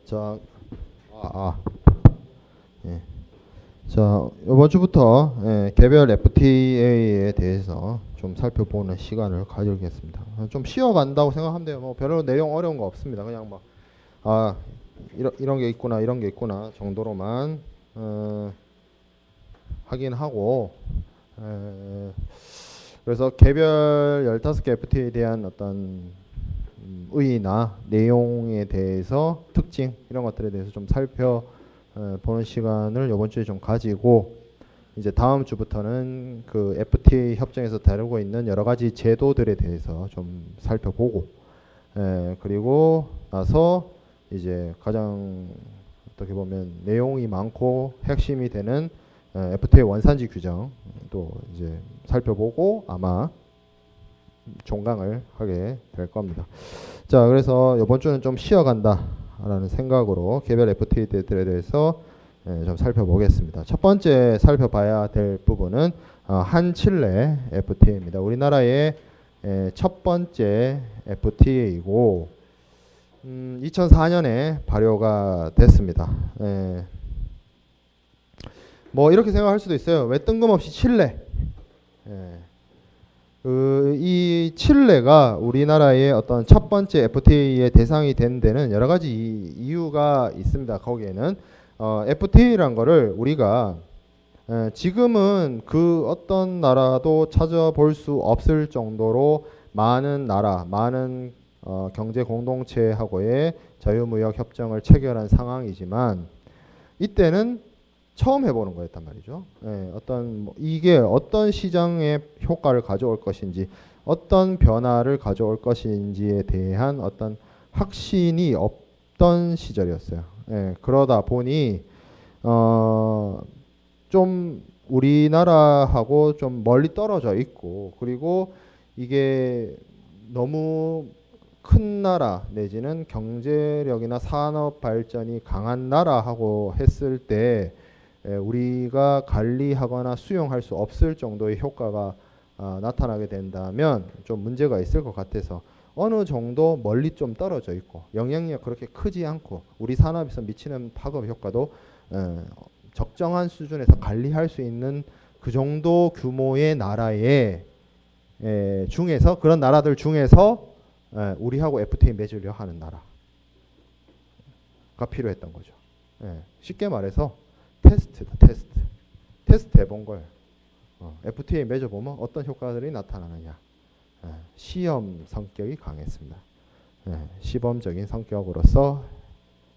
자, 예. 자, 이번 주부터 개별 FTA에 대해서 좀 살펴보는 시간을 가지겠습니다. 좀 쉬어간다고 생각하면 돼요. 뭐 별로 내용 어려운 거 없습니다. 그냥 막 이런 게 있구나, 이런 게 있구나 정도로만 하긴 하고, 그래서 개별 15개 FTA에 대한 어떤 의의나 내용에 대해서 특징 이런 것들에 대해서 좀 살펴보는 시간을 이번 주에 좀 가지고, 이제 다음 주부터는 그 FTA 협정에서 다루고 있는 여러 가지 제도들에 대해서 좀 살펴보고, 그리고 나서 이제 가장 어떻게 보면 내용이 많고 핵심이 되는 FTA 원산지 규정도 이제 살펴보고 아마 종강을 하게 될 겁니다. 자, 그래서 이번 주는 좀 쉬어간다 라는 생각으로 개별 FTA들에 대해서 좀 살펴보겠습니다. 첫 번째 살펴봐야 될 부분은 한칠레 FTA입니다. 우리나라의 첫 번째 FTA이고 2004년에 발효가 됐습니다. 뭐 이렇게 생각할 수도 있어요. 왜 뜬금없이 칠레? 이 칠레가 우리나라의 어떤 첫 번째 FTA의 대상이 된 데는 여러 가지 이유가 있습니다. 거기에는 FTA란 거를 우리가 지금은 그 어떤 나라도 찾아볼 수 없을 정도로 많은 나라, 많은 경제 공동체하고의 자유무역 협정을 체결한 상황이지만 이때는 처음 해보는 거였단 말이죠. 이게 어떤 시장의 효과를 가져올 것인지, 어떤 변화를 가져올 것인지에 대한 어떤 확신이 없던 시절이었어요. 그러다 보니 좀 우리나라하고 좀 멀리 떨어져 있고, 그리고 이게 너무 큰 나라 내지는 경제력이나 산업 발전이 강한 나라하고 했을 때 우리가 관리하거나 수용할 수 없을 정도의 효과가 나타나게 된다면 좀 문제가 있을 것 같아서 어느 정도 멀리 좀 떨어져 있고 영향력 그렇게 크지 않고 우리 산업에서 미치는 파급 효과도 적정한 수준에서 관리할 수 있는 그 정도 규모의 나라의 중에서, 그런 나라들 중에서 우리하고 FTA 맺으려 하는 나라가 필요했던 거죠. 쉽게 말해서 테스트다. 테스트 해본 거예요. FTA 맺어보면 어떤 효과들이 나타나느냐. 시험 성격이 강했습니다. 시범적인 성격으로서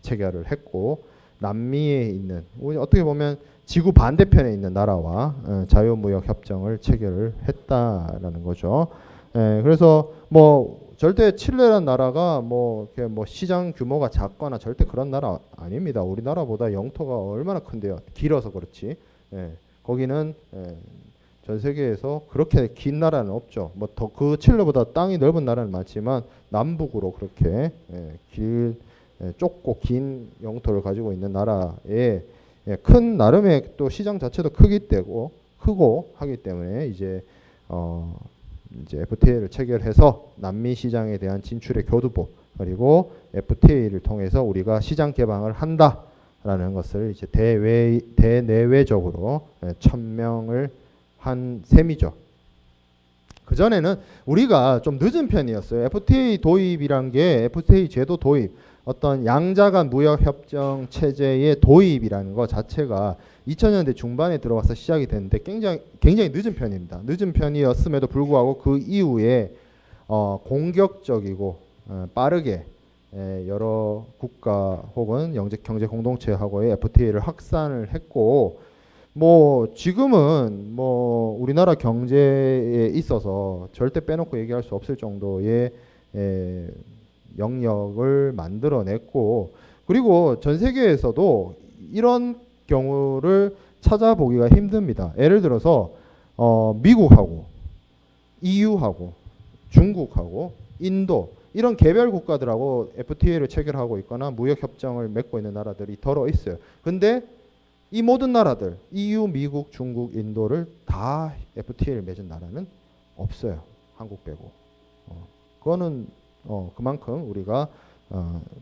체결을 했고, 남미에 있는, 어떻게 보면 지구 반대편에 있는 나라와 자유무역 협정을 체결을 했다라는 거죠. 그래서 뭐 절대 칠레라는 나라가 뭐 시장 규모가 작거나 절대 그런 나라 아닙니다. 우리나라보다 영토가 얼마나 큰데요. 길어서 그렇지. 거기는 전 세계에서 그렇게 긴 나라는 없죠. 뭐 더 그 칠레보다 땅이 넓은 나라는 많지만 남북으로 그렇게 좁고 긴 영토를 가지고 있는 나라에 큰 나름의 또 시장 자체도 크고 하기 때문에 이제 FTA를 체결해서 남미 시장에 대한 진출의 교두보, 그리고 FTA를 통해서 우리가 시장 개방을 한다라는 것을 이제 대내외적으로 천명을 한 셈이죠. 그 전에는 우리가 좀 늦은 편이었어요. FTA 도입이란 게, FTA 제도 도입, 어떤 양자간 무역협정 체제의 도입이라는 것 자체가 2000년대 중반에 들어와서 시작이 됐는데 굉장히 늦은 편입니다. 늦은 편이었음에도 불구하고 그 이후에 공격적이고 빠르게 여러 국가 혹은 경제 공동체하고의 FTA를 확산을 했고, 뭐 지금은 뭐 우리나라 경제에 있어서 절대 빼놓고 얘기할 수 없을 정도의 영역을 만들어냈고, 그리고 전 세계에서도 이런 경우를 찾아보기가 힘듭니다. 예를 들어서 미국하고 EU하고 중국하고 인도, 이런 개별 국가들하고 FTA를 체결하고 있거나 무역협정을 맺고 있는 나라들이 더러 있어요. 근데 이 모든 나라들, EU, 미국, 중국, 인도를 다 FTA를 맺은 나라는 없어요. 한국 빼고. 그거는 그만큼 우리가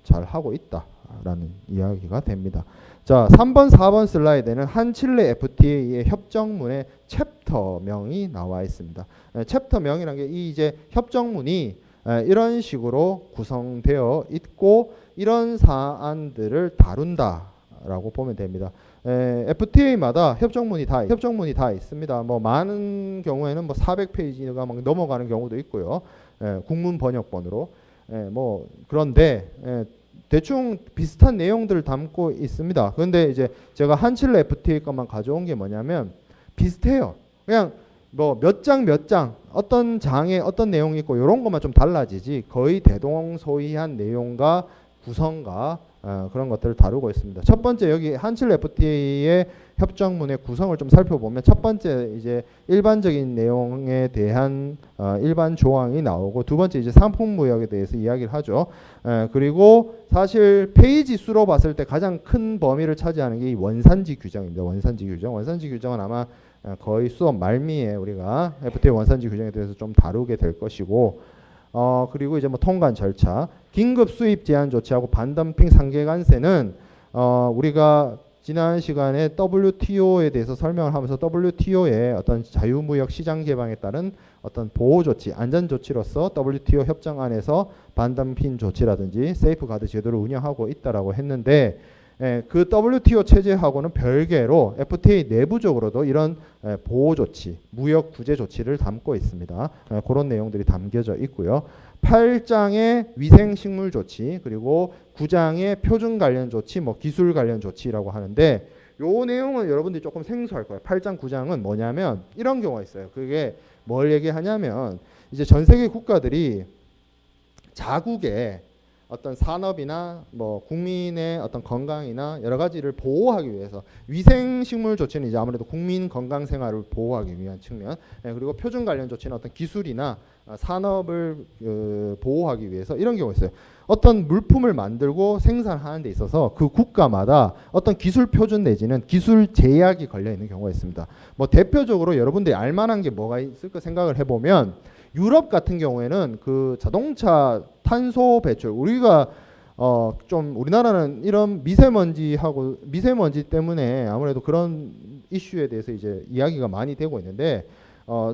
잘 하고 있다라는 이야기가 됩니다. 자, 3번, 4번 슬라이드에는 한칠레 FTA의 협정문의 챕터명이 나와 있습니다. 챕터명이라는 게 이 이제 협정문이 이런 식으로 구성되어 있고 이런 사안들을 다룬다라고 보면 됩니다. FTA마다 협정문이 다 있습니다. 뭐 많은 경우에는 뭐 400페이지가 막 넘어가는 경우도 있고요. 국문 번역본으로. 뭐 그런데 대충 비슷한 내용들을 담고 있습니다. 그런데 이제 제가 한칠레 FTA 것만 가져온 게 뭐냐면 비슷해요. 그냥 뭐 몇 장 어떤 장에 어떤 내용이 있고 이런 것만 좀 달라지지 거의 대동소이한 내용과 구성과 그런 것들을 다루고 있습니다. 첫 번째 여기 한칠레 FTA의 협정문의 구성을 좀 살펴보면 첫 번째 이제 일반적인 내용에 대한 일반 조항이 나오고 두 번째 이제 상품무역에 대해서 이야기를 하죠. 그리고 사실 페이지 수로 봤을 때 가장 큰 범위를 차지하는 게 이 원산지 규정입니다. 원산지 규정은 아마 거의 수업 말미에 우리가 FTA 원산지 규정에 대해서 좀 다루게 될 것이고 그리고 이제 뭐 통관 절차, 긴급 수입 제한 조치하고 반덤핑 상계관세는 우리가 지난 시간에 WTO에 대해서 설명을 하면서 WTO의 어떤 자유무역 시장 개방에 따른 어떤 보호 조치, 안전 조치로서 WTO 협정 안에서 반덤핑 조치라든지 세이프가드 제도를 운영하고 있다라고 했는데 그 WTO 체제하고는 별개로 FTA 내부적으로도 이런 보호 조치, 무역 구제 조치를 담고 있습니다. 그런 내용들이 담겨져 있고요. 8장의 위생식물 조치, 그리고 9장의 표준 관련 조치, 뭐 기술 관련 조치라고 하는데 요 내용은 여러분들이 조금 생소할 거예요. 8장, 9장은 뭐냐면 이런 경우가 있어요. 그게 뭘 얘기하냐면 이제 전 세계 국가들이 자국의 어떤 산업이나 뭐 국민의 어떤 건강이나 여러 가지를 보호하기 위해서 위생식물 조치는 이제 아무래도 국민 건강 생활을 보호하기 위한 측면, 그리고 표준 관련 조치는 어떤 기술이나 산업을 보호하기 위해서 이런 경우가 있어요. 어떤 물품을 만들고 생산하는 데 있어서 그 국가마다 어떤 기술 표준 내지는 기술 제약이 걸려 있는 경우가 있습니다. 뭐 대표적으로 여러분들이 알만한 게 뭐가 있을까 생각을 해보면 유럽 같은 경우에는 그 자동차 탄소 배출, 우리가 좀 우리나라는 이런 미세먼지 때문에 아무래도 그런 이슈에 대해서 이제 이야기가 많이 되고 있는데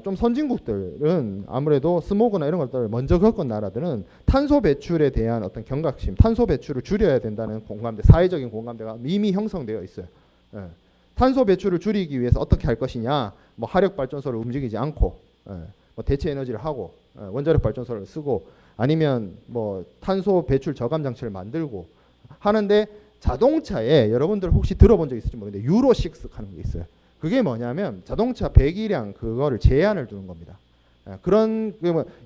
좀 선진국들은 아무래도 스모그나 이런 것들을 먼저 겪은 나라들은 탄소 배출에 대한 어떤 경각심, 탄소 배출을 줄여야 된다는 공감대, 사회적인 공감대가 이미 형성되어 있어요. 탄소 배출을 줄이기 위해서 어떻게 할 것이냐, 뭐 화력 발전소를 움직이지 않고 뭐 대체 에너지를 하고 원자력 발전소를 쓰고 아니면 뭐 탄소 배출 저감 장치를 만들고 하는데 자동차에 여러분들 혹시 들어본 적 있을지 모르겠는데 유로 6 하는 게 있어요. 그게 뭐냐면 자동차 배기량 그거를 제한을 두는 겁니다. 그런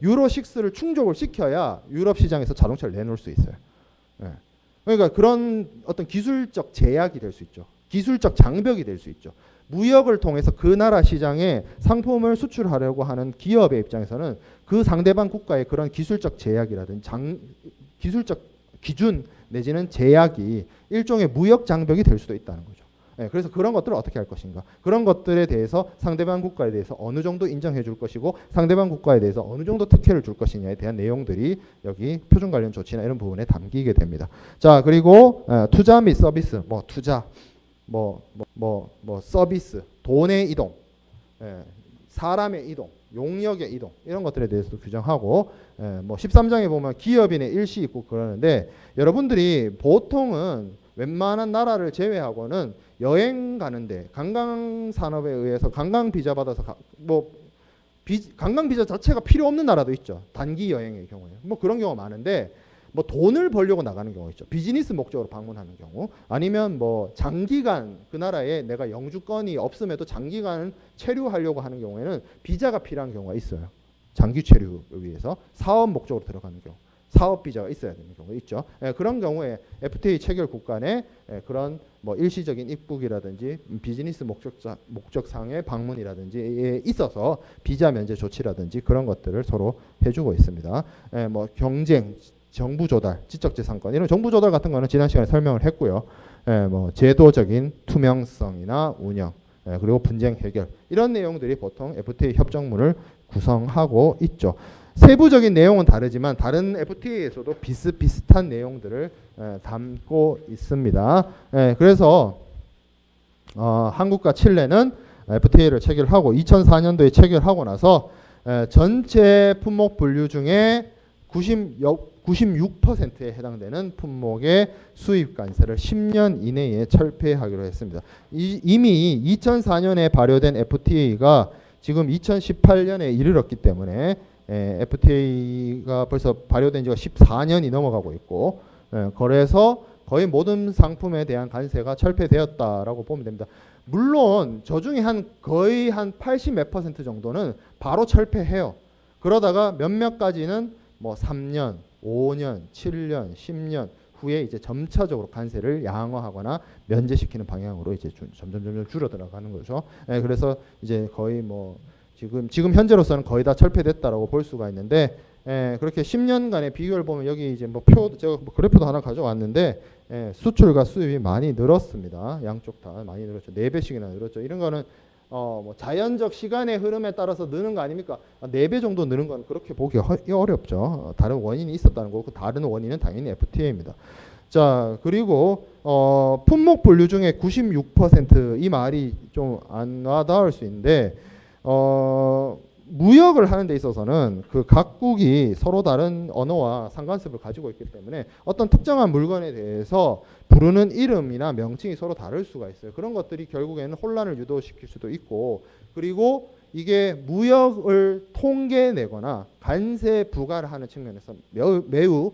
유로 6를 충족을 시켜야 유럽 시장에서 자동차를 내놓을 수 있어요. 그러니까 그런 어떤 기술적 제약이 될 수 있죠. 기술적 장벽이 될 수 있죠. 무역을 통해서 그 나라 시장에 상품을 수출하려고 하는 기업의 입장에서는 그 상대방 국가의 그런 기술적 제약이라든지 기술적 기준 내지는 제약이 일종의 무역 장벽이 될 수도 있다는 거죠. 그래서 그런 것들을 어떻게 할 것인가, 그런 것들에 대해서 상대방 국가에 대해서 어느 정도 인정해 줄 것이고 상대방 국가에 대해서 어느 정도 특혜를 줄 것이냐에 대한 내용들이 여기 표준 관련 조치나 이런 부분에 담기게 됩니다. 자, 그리고 투자 및 서비스, 뭐 투자, 서비스, 돈의 이동, 사람의 이동, 용역의 이동 이런 것들에 대해서도 규정하고, 뭐 13장에 보면 기업인의 일시 입국 그러는데 여러분들이 보통은 웬만한 나라를 제외하고는 여행 가는데 관광 산업에 의해서 관광 비자 받아서 관광 비자 자체가 필요 없는 나라도 있죠. 단기 여행의 경우에 뭐 그런 경우가 많은데 뭐 돈을 벌려고 나가는 경우 있죠. 비즈니스 목적으로 방문하는 경우, 아니면 뭐 장기간 그 나라에 내가 영주권이 없음에도 장기간 체류하려고 하는 경우에는 비자가 필요한 경우가 있어요. 장기 체류를 위해서 사업 목적으로 들어가는 경우, 사업 비자가 있어야 되는 경우가 있죠. 그런 경우에 FTA 체결 국가 내 그런 뭐 일시적인 입국이라든지 비즈니스 목적상의 방문이라든지에 있어서 비자 면제 조치라든지 그런 것들을 서로 해주고 있습니다. 뭐 경쟁, 정부 조달, 지적재산권 이런 정부 조달 같은 거는 지난 시간에 설명을 했고요. 뭐 제도적인 투명성이나 운영, 그리고 분쟁 해결 이런 내용들이 보통 FTA 협정문을 구성하고 있죠. 세부적인 내용은 다르지만 다른 FTA에서도 비슷비슷한 내용들을 담고 있습니다. 그래서 한국과 칠레는 FTA를 체결하고 2004년도에 체결하고 나서 전체 품목 분류 중에 96%에 해당되는 품목의 수입 관세를 10년 이내에 철폐하기로 했습니다. 이미 2004년에 발효된 FTA가 지금 2018년에 이르렀기 때문에 FTA가 벌써 발효된 지가 14년이 넘어가고 있고 그래서 거의 모든 상품에 대한 관세가 철폐되었다라고 보면 됩니다. 물론 저 중에 거의 한 80 몇 % 정도는 바로 철폐해요. 그러다가 몇몇 가지는 뭐 3년, 5년, 7년, 10년 후에 이제 점차적으로 관세를 양화하거나 면제시키는 방향으로 이제 점점 줄어들어가는 거죠. 그래서 이제 거의 뭐 지금 현재로서는 거의 다 철폐됐다라고 볼 수가 있는데, 그렇게 10년간의 비교를 보면 여기 이제 뭐 제가 뭐 그래프도 하나 가져왔는데, 수출과 수입이 많이 늘었습니다. 양쪽 다 많이 늘었죠. 4배씩이나 늘었죠. 이런 거는 뭐 자연적 시간의 흐름에 따라서 느는 거 아닙니까? 4배 정도 느는 건 그렇게 보기 어렵죠. 다른 원인이 있었다는 거고, 그 다른 원인은 당연히 FTA입니다. 자, 그리고 품목 분류 중에 96% 이 말이 좀 안 와닿을 수 있는데, 무역을 하는 데 있어서는 그 각국이 서로 다른 언어와 상관습을 가지고 있기 때문에 어떤 특정한 물건에 대해서 부르는 이름이나 명칭이 서로 다를 수가 있어요. 그런 것들이 결국에는 혼란을 유도시킬 수도 있고, 그리고 이게 무역을 통계내거나 관세 부과를 하는 측면에서 매우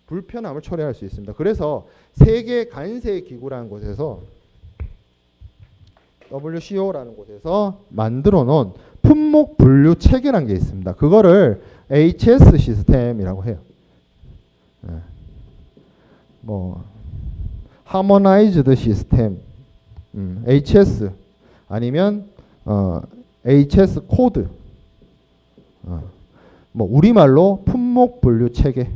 불편함을 초래할 수 있습니다. 그래서 세계 관세 기구라는 곳에서 WCO라는 곳에서 만들어 놓은 품목 분류 체계라는 게 있습니다. 그거를 HS 시스템이라고 해요. 뭐 Harmonized 시스템, HS 아니면 HS 코드, 뭐 우리말로 품목 분류 체계.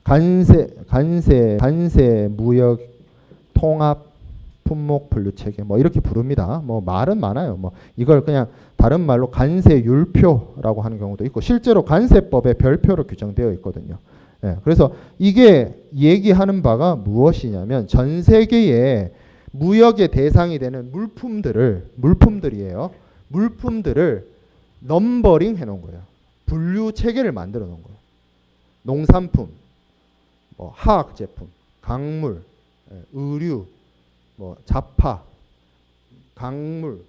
관세 무역 통합 품목 분류 체계 뭐 이렇게 부릅니다. 뭐 말은 많아요. 뭐 이걸 그냥 다른 말로 관세 율표라고 하는 경우도 있고, 실제로 관세법에 별표로 규정되어 있거든요. 그래서 이게 얘기하는 바가 무엇이냐면 전 세계의 무역의 대상이 되는 물품들이에요. 물품들을 넘버링 해놓은 거예요. 분류 체계를 만들어 놓은 거예요. 농산품, 뭐 화학 제품, 강물, 의류, 뭐 자파, 강물,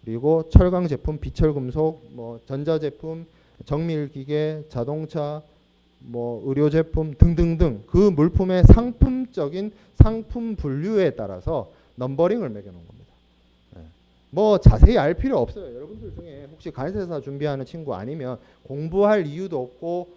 그리고 철강 제품, 비철 금속, 뭐 전자 제품, 정밀 기계, 자동차, 뭐 의료 제품 등등등 그 물품의 상품적인 상품 분류에 따라서 넘버링을 매겨 놓은 겁니다. 뭐 자세히 알 필요 없어요. 여러분들 중에 혹시 관세사 준비하는 친구 아니면 공부할 이유도 없고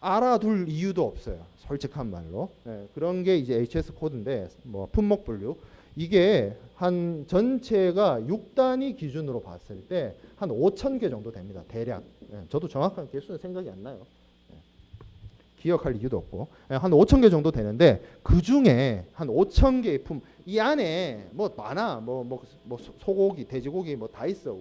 알아둘 이유도 없어요. 솔직한 말로. 그런 게 이제 HS 코드인데, 뭐 품목 분류, 이게 한 전체가 6단위 기준으로 봤을 때 한 5,000개 정도 됩니다. 대략. 저도 정확한 개수는 생각이 안 나요. 기억할 이유도 없고. 한 5,000개 정도 되는데, 그 중에 한 5,000개의 이 안에 뭐 많아. 뭐 소고기, 돼지고기 뭐 다 있어.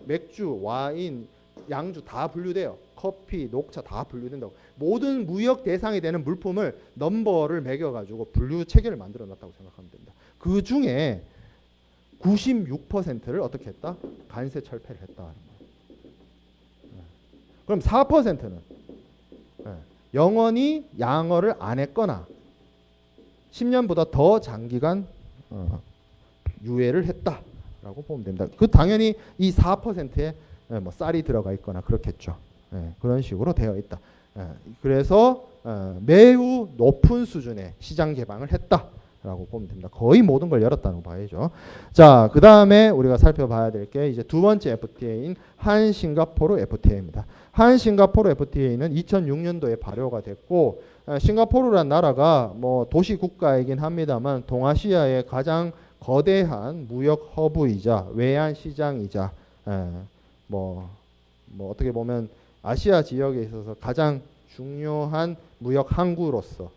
맥주, 와인, 양주 다 분류돼요. 커피, 녹차 다 분류된다고. 모든 무역 대상이 되는 물품을 넘버를 매겨가지고 분류 체계를 만들어 놨다고 생각하면 됩니다. 그 중에 96%를 어떻게 했다? 관세 철폐를 했다. 그럼 4%는 영원히 양어를 안 했거나 10년보다 더 장기간 유예를 했다라고 보면 됩니다. 그 당연히 이 4%에 뭐 쌀이 들어가 있거나 그렇겠죠. 그런 식으로 되어 있다. 그래서 매우 높은 수준의 시장 개방을 했다라고 보면 됩니다. 거의 모든 걸 열었다고 봐야죠. 자, 그 다음에 우리가 살펴봐야 될 게 이제 두 번째 FTA인 한싱가포르 FTA입니다. 한싱가포르 FTA는 2006년도에 발효가 됐고, 싱가포르란 나라가 뭐 도시 국가이긴 합니다만 동아시아의 가장 거대한 무역 허브이자 외환 시장이자 뭐 어떻게 보면 아시아 지역에 있어서 가장 중요한 무역 항구로서,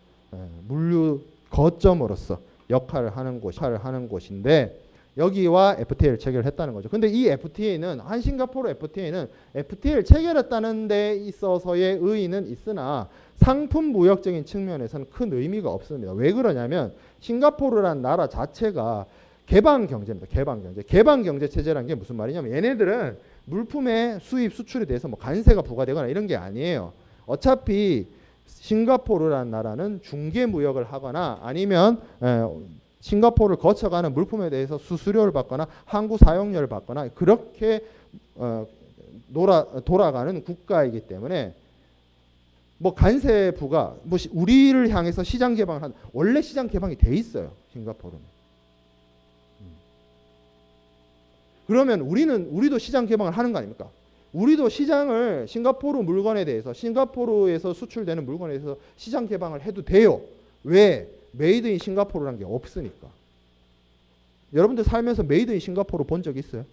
물류 거점으로서 역할을 하는 곳인데, 여기와 FTA를 체결했다는 거죠. 근데 이 FTA는 한 싱가포르 FTA는 FTA를 체결했다는 데 있어서의 의의는 있으나 상품 무역적인 측면에서는 큰 의미가 없습니다. 왜 그러냐면 싱가포르란 나라 자체가 개방 경제입니다. 개방 경제. 개방 경제 체제라는 게 무슨 말이냐면 얘네들은 물품의 수입 수출에 대해서 뭐 관세가 부과되거나 이런 게 아니에요. 어차피 싱가포르란 나라는 중개 무역을 하거나 아니면 싱가포르를 거쳐가는 물품에 대해서 수수료를 받거나 항구 사용료를 받거나 그렇게 돌아가는 국가이기 때문에 뭐 관세 부과 뭐 우리를 향해서 시장 개방을 한 원래 시장 개방이 돼 있어요. 싱가포르는. 그러면 우리도 시장 개방을 하는 거 아닙니까? 우리도 시장을 싱가포르 물건에 대해서 싱가포르에서 수출되는 물건에 대해서 시장 개방을 해도 돼요. 왜? 메이드 인 싱가포르라는 게 없으니까. 여러분들 살면서 메이드 인 싱가포르 본 적 있어요?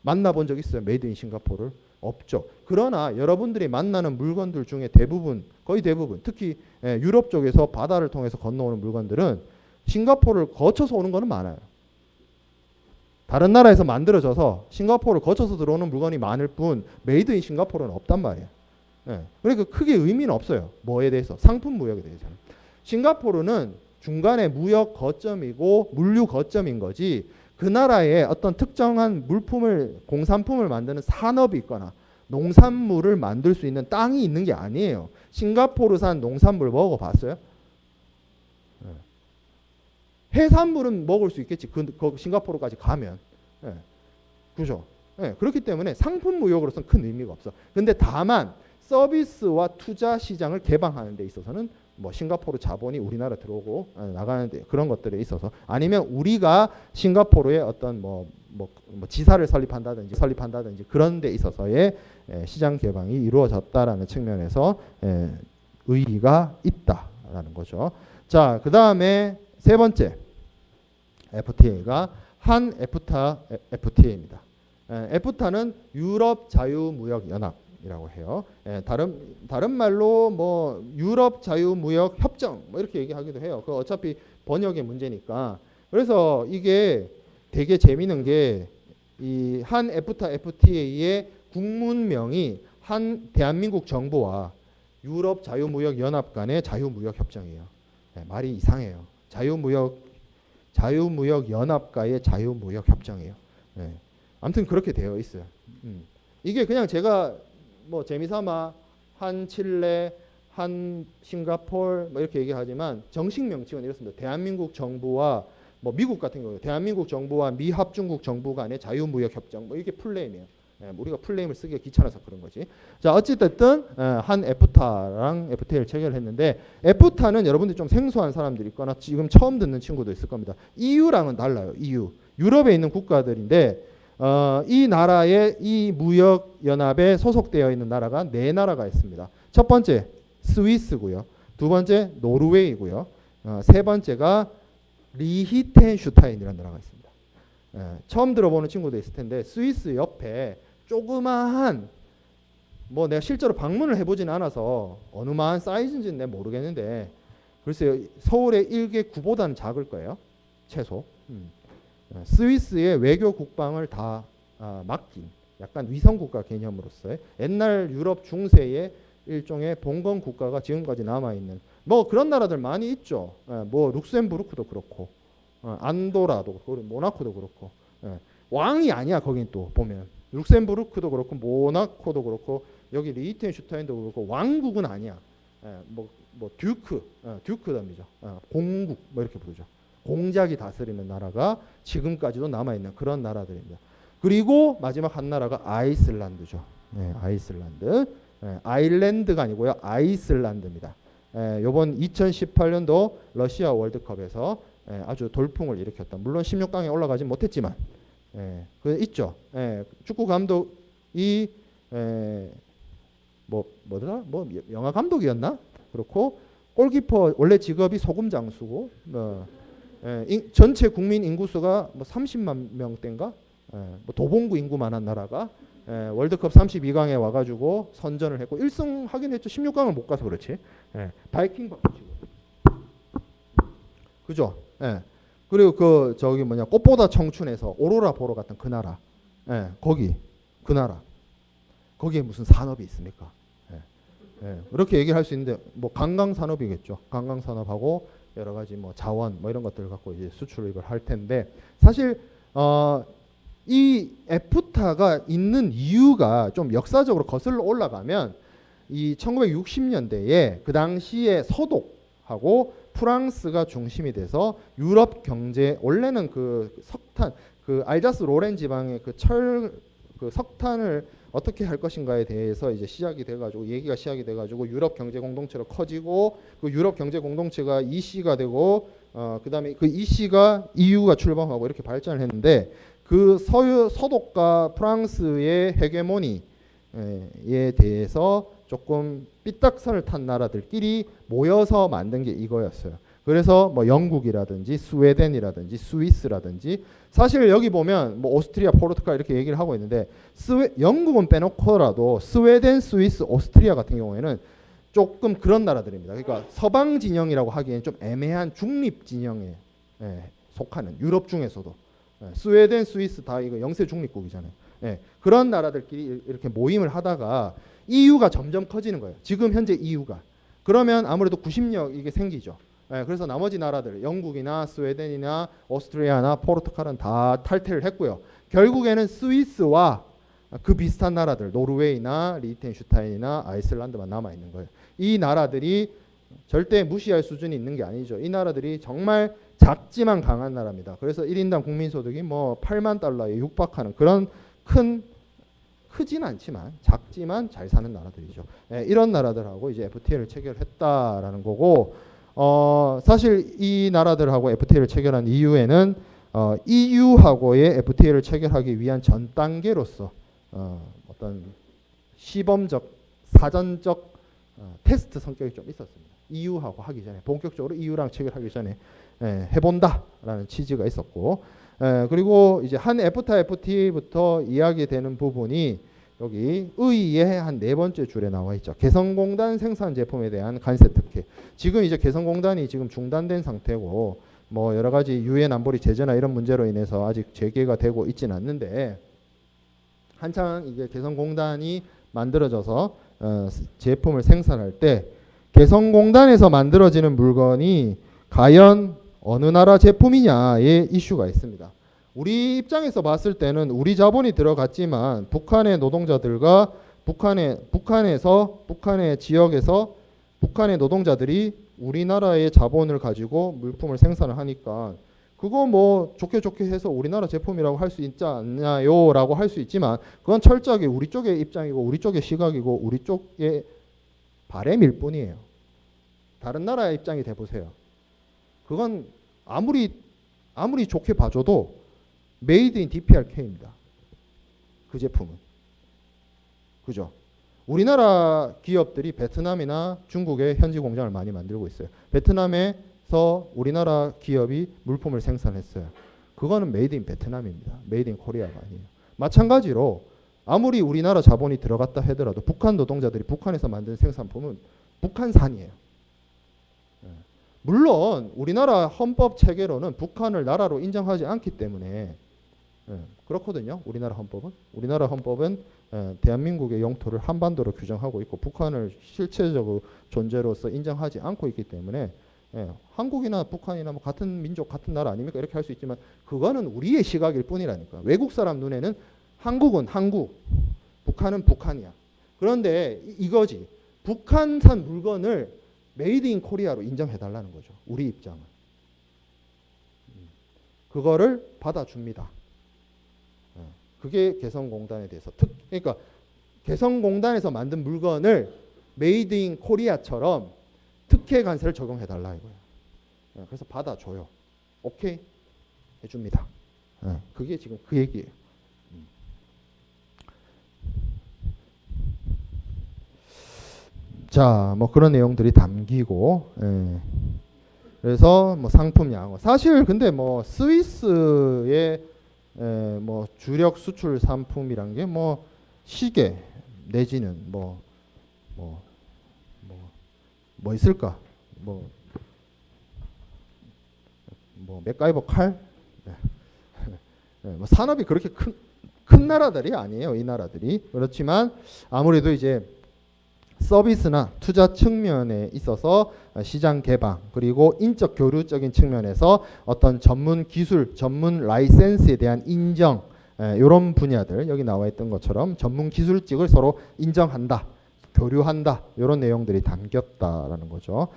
만나본 적 있어요? 메이드 인 싱가포르를? 없죠. 그러나 여러분들이 만나는 물건들 중에 대부분, 거의 대부분, 특히 유럽 쪽에서 바다를 통해서 건너오는 물건들은 싱가포르를 거쳐서 오는 거는 많아요. 다른 나라에서 만들어져서 싱가포르를 거쳐서 들어오는 물건이 많을 뿐 메이드 인 싱가포르는 없단 말이에요. 그러니까 크게 의미는 없어요. 뭐에 대해서? 상품 무역에 대해서는. 싱가포르는 중간에 무역 거점이고 물류 거점인 거지 그 나라에 어떤 특정한 물품을 공산품을 만드는 산업이 있거나 농산물을 만들 수 있는 땅이 있는 게 아니에요. 싱가포르산 농산물 먹어봤어요? 해산물은 먹을 수 있겠지. 그 싱가포르까지 가면. 그죠? 그렇기 때문에 상품 무역으로서는 큰 의미가 없어. 근데 다만 서비스와 투자 시장을 개방하는 데 있어서는 뭐 싱가포르 자본이 우리나라 들어오고 나가는데 그런 것들에 있어서 아니면 우리가 싱가포르에 어떤 뭐 지사를 설립한다든지 그런 데 있어서의 시장 개방이 이루어졌다라는 측면에서 의의가 있다라는 거죠. 자, 그 다음에 세 번째 FTA가 한 에프타 FTA입니다. 에프타는 유럽 자유무역연합이라고 해요. 다른 말로 뭐 유럽 자유무역 협정 뭐 이렇게 얘기하기도 해요. 그 어차피 번역의 문제니까. 그래서 이게 되게 재미있는 게 이 한 에프타 FTA의 국문명이 한 대한민국 정부와 유럽 자유무역연합 간의 자유무역 협정이에요. 말이 이상해요. 자유무역연합과의 자유무역협정이에요. 아무튼 그렇게 되어 있어요. 이게 그냥 제가 뭐 재미삼아 한 칠레, 한 싱가포르 뭐 이렇게 얘기하지만 정식 명칭은 이렇습니다. 대한민국 정부와 뭐 미국 같은 경우 대한민국 정부와 미 합중국 정부 간의 자유무역협정 뭐 이게 풀네임이에요. 우리가 풀네임을 쓰기가 귀찮아서 그런 거지. 자, 어찌됐든 한 에프타랑 FTA를 체결했는데 에프타는 여러분들이 좀 생소한 사람들이 있거나 지금 처음 듣는 친구도 있을 겁니다. EU랑은 달라요. EU. 유럽에 있는 국가들인데 이 나라의 이 무역연합에 소속되어 있는 나라가 네 나라가 있습니다. 첫 번째 스위스고요. 두 번째 노르웨이고요. 세 번째가 리히텐슈타인이라는 나라가 있습니다. 처음 들어보는 친구도 있을 텐데 스위스 옆에 조그마한 뭐 내가 실제로 방문을 해보지는 않아서 어느마한 사이즈인지는 내가 모르겠는데 글쎄요 서울의 1개9보다는 작을 거예요. 최소. 스위스의 외교 국방을 다 맡긴 약간 위성국가 개념으로서의 옛날 유럽 중세의 일종의 봉건 국가가 지금까지 남아있는 뭐 그런 나라들 많이 있죠. 뭐 룩셈부르크도 그렇고 안도라도 그렇고 모나코도 그렇고 왕이 아니야. 거긴 또 보면 룩셈부르크도 그렇고 모나코도 그렇고 여기 리히텐슈타인도 그렇고 왕국은 아니야. 뭐 듀크덤이죠. 공국 뭐 이렇게 부르죠. 공작이 다스리는 나라가 지금까지도 남아있는 그런 나라들입니다. 그리고 마지막 한 나라가 아이슬란드죠. 아이슬란드. 아일랜드가 아니고요. 아이슬란드입니다. 이번 2018년도 러시아 월드컵에서 아주 돌풍을 일으켰다. 물론 16강에 올라가진 못했지만 그 있죠. 축구 감독이 뭐더라? 뭐 영화 감독이었나? 그렇고 골키퍼 원래 직업이 소금 장수고 전체 국민 인구수가 뭐 30만 명대인가? 뭐 도봉구 인구만한 나라가 월드컵 32강에 와가지고 선전을 했고 1승 하긴 했죠. 16강을 못 가서 그렇지. 바이킹 바꾸시고 그죠? 그리고 그 저기 뭐냐 꽃보다 청춘에서 오로라 보러 갔던 그 나라, 예, 거기 그 나라, 거기에 무슨 산업이 있습니까? 예, 예, 이렇게 얘기를 할 수 있는데 뭐 관광 산업이겠죠. 관광 산업하고 여러 가지 뭐 자원 뭐 이런 것들을 갖고 이제 수출입을 할 텐데 사실 이 에프타가 있는 이유가 좀 역사적으로 거슬러 올라가면 이 1960년대에 그 당시에 서독하고 프랑스가 중심이 돼서 유럽 경제 원래는 그 석탄 그 알자스 로렌 지방의 그 석탄을 어떻게 할 것인가에 대해서 이제 시작이 돼가지고 얘기가 시작이 돼가지고 유럽 경제 공동체로 커지고 그 유럽 경제 공동체가 EC가 되고 그다음에 그 EC가 EU가 출범하고 이렇게 발전을 했는데 그 서독과 프랑스의 헤게모니에 대해서 조금 삐딱선을 탄 나라들끼리 모여서 만든 게 이거였어요. 그래서 뭐 영국이라든지 스웨덴이라든지 스위스라든지 사실 여기 보면 뭐 오스트리아, 포르투갈 이렇게 얘기를 하고 있는데 영국은 빼놓고라도 스웨덴, 스위스, 오스트리아 같은 경우에는 조금 그런 나라들입니다. 그러니까 서방 진영이라고 하기에는 좀 애매한 중립 진영에 속하는 유럽 중에서도 스웨덴, 스위스 다 이거 영세 중립국이잖아요. 그런 나라들끼리 이렇게 모임을 하다가 EU가 점점 커지는 거예요. 지금 현재 EU가. 그러면 아무래도 구심력 이게 생기죠. 그래서 나머지 나라들 영국이나 스웨덴이나 오스트리아나 포르투갈은 다 탈퇴를 했고요. 결국에는 스위스와 그 비슷한 나라들 노르웨이나 리히텐슈타인이나 아이슬란드만 남아있는 거예요. 이 나라들이 절대 무시할 수준이 있는 게 아니죠. 이 나라들이 정말 작지만 강한 나라입니다. 그래서 1인당 국민소득이 뭐 8만 달러에 육박하는 그런 크진 않지만 작지만 잘 사는 나라들이죠. 이런 나라들하고 이제 FTA를 체결했다라는 거고 사실 이 나라들하고 FTA를 체결한 이유에는 EU하고의 FTA를 체결하기 위한 전 단계로서 어떤 시범적 사전적 테스트 성격이 좀 있었습니다. EU하고 하기 전에 본격적으로 EU랑 체결하기 전에 해본다라는 취지가 있었고 그리고 이제 한 애프타 FTA부터 이야기되는 부분이 여기 의의의 한 네 번째 줄에 나와 있죠. 개성공단 생산 제품에 대한 관세 특혜. 지금 이제 개성공단이 지금 중단된 상태고 뭐 여러 가지 유엔 안보리 제재나 이런 문제로 인해서 아직 재개가 되고 있지는 않는데 한창 이게 개성공단이 만들어져서 제품을 생산할 때 개성공단에서 만들어지는 물건이 과연 어느 나라 제품이냐의 이슈가 있습니다. 우리 입장에서 봤을 때는 우리 자본이 들어갔지만 북한의 노동자들과 북한의 지역에서 북한의 노동자들이 우리나라의 자본을 가지고 물품을 생산을 하니까 그거 뭐 좋게 해서 우리나라 제품이라고 할 수 있지 않냐요 라고 할 수 있지만 그건 철저하게 우리 쪽의 입장이고 우리 쪽의 시각이고 우리 쪽의 바램일 뿐이에요. 다른 나라의 입장이 돼보세요. 그건 아무리 좋게 봐줘도 메이드 인 DPRK입니다. 그 제품은. 그죠? 우리나라 기업들이 베트남이나 중국에 현지 공장을 많이 만들고 있어요. 베트남에서 우리나라 기업이 물품을 생산했어요. 그거는 메이드 인 베트남입니다. 메이드 인 코리아가 아니에요. 마찬가지로 아무리 우리나라 자본이 들어갔다 하더라도 북한 노동자들이 북한에서 만든 생산품은 북한산이에요. 물론 우리나라 헌법 체계로는 북한을 나라로 인정하지 않기 때문에 그렇거든요. 우리나라 헌법은 대한민국의 영토를 한반도로 규정하고 있고 북한을 실체적으로 존재로서 인정하지 않고 있기 때문에 한국이나 북한이나 뭐 같은 민족 같은 나라 아닙니까? 이렇게 할 수 있지만 그거는 우리의 시각일 뿐이라니까. 외국 사람 눈에는 한국은 한국, 북한은 북한이야. 그런데 이거지. 북한산 물건을 메이드 인 코리아로 인정해달라는 거죠. 우리 입장은. 그거를 받아줍니다. 그게 개성공단에 대해서 그러니까 개성공단에서 만든 물건을 메이드 인 코리아처럼 특혜 관세를 적용해달라 이거예요. 그래서 받아줘요. 오케이? 해줍니다. 그게 지금 그 얘기예요. 자, 뭐 그런 내용들이 담기고, 그래서 뭐 상품 양호. 사실 근데 뭐 스위스의 뭐 주력 수출 상품이란 게 뭐 시계 내지는 뭐 있을까? 뭐 뭐 맥가이버 칼, 뭐 산업이 그렇게 큰 나라들이 아니에요. 이 나라들이. 그렇지만 아무래도 이제 서비스나 투자 측면에 있어서 시장 개방 그리고 인적 교류적인 측면에서 어떤 전문 기술, 전문 라이센스에 대한 인정 이런 분야들 여기 나와 있던 것처럼 전문 기술직을 서로 인정한다, 교류한다 이런 내용들이 담겼다라는 거죠.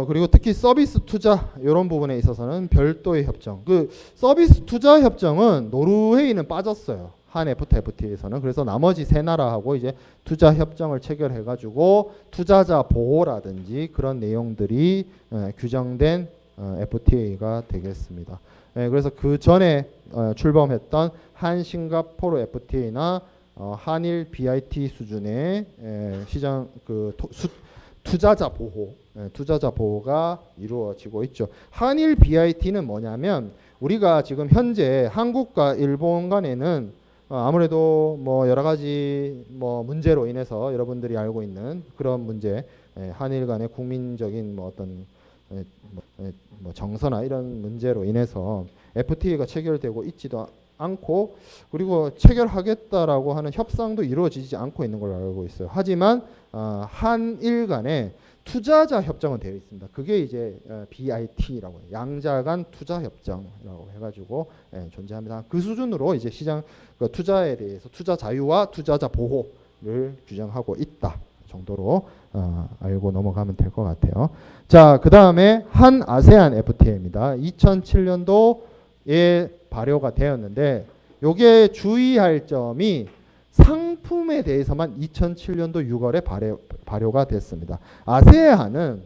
그리고 특히 서비스 투자 이런 부분에 있어서는 별도의 협정. 그 서비스 투자 협정은 노르웨이는 빠졌어요. 한 FTA에서는. 그래서 나머지 세 나라하고 이제 투자 협정을 체결해가지고 투자자 보호라든지 그런 내용들이 규정된 FTA가 되겠습니다. 그래서 그 전에 출범했던 한 싱가포르 FTA나 한일 BIT 수준의 시장 투자자 보호가 이루어지고 있죠. 한일 BIT는 뭐냐면 우리가 지금 현재 한국과 일본 간에는 아무래도 뭐 여러 가지 뭐 문제로 인해서 여러분들이 알고 있는 그런 문제, 한일 간의 국민적인 뭐 어떤 뭐 정서나 이런 문제로 인해서 FTA가 체결되고 있지도 않고 그리고 체결하겠다라고 하는 협상도 이루어지지 않고 있는 걸로 알고 있어요. 하지만 한일 간에 투자자 협정은 되어 있습니다. 그게 이제 BIT라고 해요. 양자 간 투자 협정이라고 해가지고 존재합니다. 그 수준으로 이제 시장 투자에 대해서 투자 자유와 투자자 보호를 규정하고 있다 정도로 알고 넘어가면 될 것 같아요. 자, 그 다음에 한 아세안 FTA입니다. 2007년도에 발효가 되었는데 요게 주의할 점이 상품에 대해서만 2007년도 6월에 발효가 됐습니다. 아세안은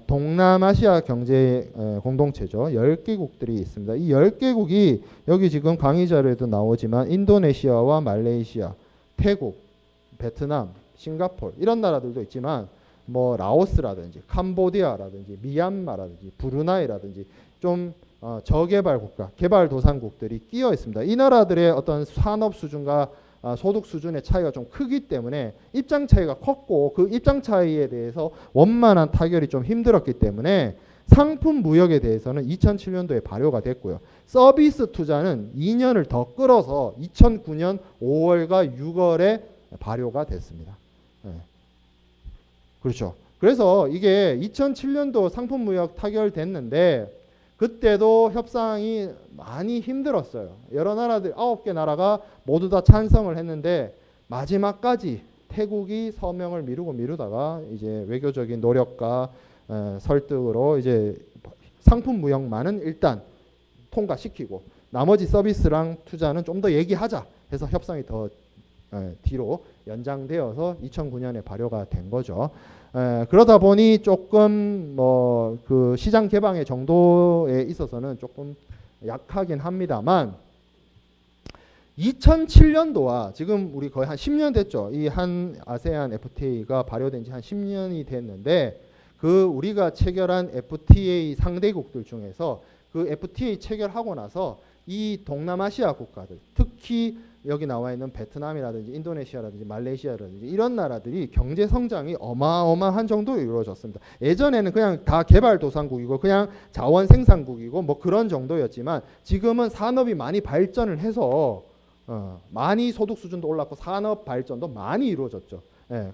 동남아시아 경제 공동체죠. 10개국들이 있습니다. 이 10개국이 여기 지금 강의 자료에도 나오지만 인도네시아와 말레이시아, 태국, 베트남, 싱가포르 이런 나라들도 있지만 뭐 라오스라든지 캄보디아라든지 미얀마라든지 브루나이라든지 좀 저개발 국가, 개발도상국들이 끼어 있습니다. 이 나라들의 어떤 산업 수준과 소득 수준의 차이가 좀 크기 때문에 입장 차이가 컸고 그 입장 차이에 대해서 원만한 타결이 좀 힘들었기 때문에 상품 무역에 대해서는 2007년도에 발효가 됐고요. 서비스 투자는 2년을 더 끌어서 2009년 5월과 6월에 발효가 됐습니다. 그렇죠. 그래서 이게 2007년도 상품 무역 타결됐는데 그때도 협상이 많이 힘들었어요. 여러 나라들 9개 나라가 모두 다 찬성을 했는데 마지막까지 태국이 서명을 미루다가 이제 외교적인 노력과 설득으로 이제 상품 무역만은 일단 통과시키고 나머지 서비스랑 투자는 좀 더 얘기하자 해서 협상이 더 뒤로 연장되어서 2009년에 발효가 된 거죠. 그러다 보니 조금 뭐 그 시장 개방의 정도에 있어서는 조금 약하긴 합니다만 2007년도와 지금 우리 거의 한 10년 됐죠. 이 한 아세안 FTA가 발효된 지 한 10년이 됐는데 그 우리가 체결한 FTA 상대국들 중에서 그 FTA 체결하고 나서 이 동남아시아 국가들 특히 여기 나와 있는 베트남이라든지 인도네시아라든지 말레이시아라든지 이런 나라들이 경제 성장이 어마어마한 정도로 이루어졌습니다. 예전에는 그냥 다 개발도상국이고 그냥 자원 생산국이고 뭐 그런 정도였지만 지금은 산업이 많이 발전을 해서 많이 소득 수준도 올랐고 산업 발전도 많이 이루어졌죠.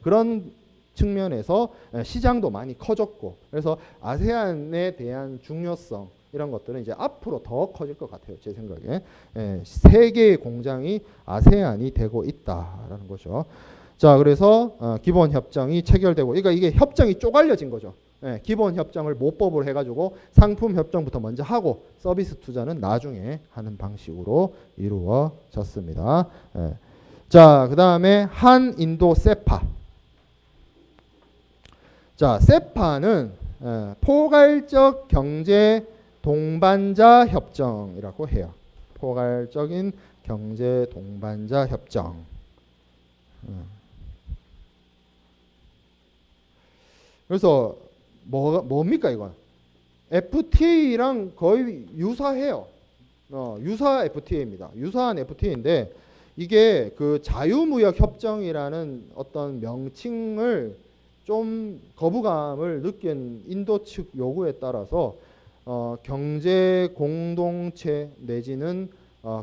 그런 측면에서 시장도 많이 커졌고 그래서 아세안에 대한 중요성 이런 것들은 이제 앞으로 더 커질 것 같아요. 제 생각에. 세계의 공장이 아세안이 되고 있다라는 거죠. 자, 그래서 기본 협정이 체결되고 그러니까 이게 협정이 쪼갈려진 거죠. 기본 협정을 모법으로 해가지고 상품 협정부터 먼저 하고 서비스 투자는 나중에 하는 방식으로 이루어졌습니다. 자, 그 다음에 한인도 세파. 자, 세파는 포괄적 경제 동반자 협정이라고 해요. 포괄적인 경제 동반자 협정. 그래서 뭡니까 이건? FTA랑 거의 유사해요. 유사 FTA입니다. 유사한 FTA인데 이게 그 자유무역 협정이라는 어떤 명칭을 좀 거부감을 느낀 인도 측 요구에 따라서 경제 공동체 내지는